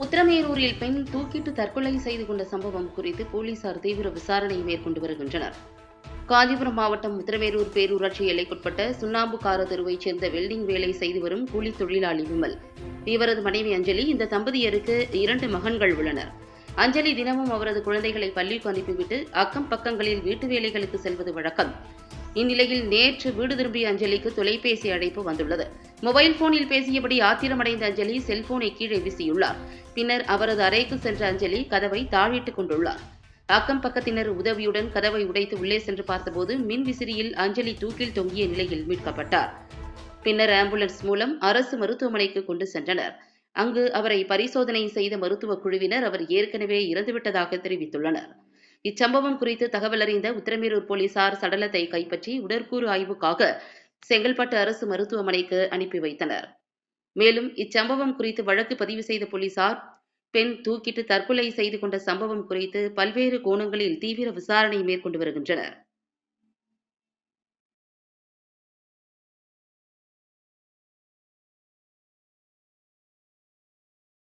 உத்திரமேரூரில் பெண் தூக்கிட்டு தற்கொலை செய்து கொண்ட சம்பவம் குறித்து போலீசார் தீவிர விசாரணை மேற்கொண்டு வருகின்றனர். காஞ்சிபுரம் மாவட்டம் உத்திரமேரூர் பேரூராட்சி எல்லைக்குட்பட்ட சுண்ணாம்புக்கார தெருவைச் சேர்ந்த வெல்டிங் வேலை செய்து வரும் கூலி தொழிலாளி விமல். இவரது மனைவி அஞ்சலி. இந்த தம்பதியருக்கு 2 மகன்கள் உள்ளனர். அஞ்சலி தினமும் அவரது குழந்தைகளை பள்ளிக்கு அனுப்பிவிட்டு அக்கம் பக்கங்களில் வீட்டு வேலைகளுக்கு செல்வது வழக்கம். இந்நிலையில் நேற்று வீடு திரும்பிய அஞ்சலிக்கு தொலைபேசி அழைப்பு வந்துள்ளது. மொபைல் போனில் பேசியபடி ஆத்திரமடைந்த அஞ்சலி செல்போனை கீழே வீசியுள்ளார். பின்னர் அவரது அறைக்கு சென்ற அஞ்சலி கதவை தாழிட்டுக் கொண்டுள்ளார். அக்கம் பக்கத்தினர் உதவியுடன் கதவை உடைத்து உள்ளே சென்று பார்த்தபோது மின் விசிறியில் அஞ்சலி தூக்கில் தொங்கிய நிலையில் மீட்கப்பட்டார். பின்னர் ஆம்புலன்ஸ் மூலம் அரசு மருத்துவமனைக்கு கொண்டு சென்றனர். அங்கு அவரை பரிசோதனை செய்த மருத்துவ குழுவினர் அவர் ஏற்கனவே இறந்துவிட்டதாக தெரிவித்துள்ளனர். இச்சம்பவம் குறித்து தகவல் அறிந்த உத்திரமேரூர் போலீசார் சடலத்தை கைப்பற்றி உடற்கூறு ஆய்வுக்காக செங்கல்பட்டு அரசு மருத்துவமனைக்கு அனுப்பி வைத்தனர். மேலும் இச்சம்பவம் குறித்து வழக்கு பதிவு செய்த போலீசார் பெண் தூக்கிட்டு தற்கொலை செய்து கொண்ட சம்பவம் குறித்து பல்வேறு கோணங்களில் தீவிர விசாரணை மேற்கொண்டு வருகின்றனர்.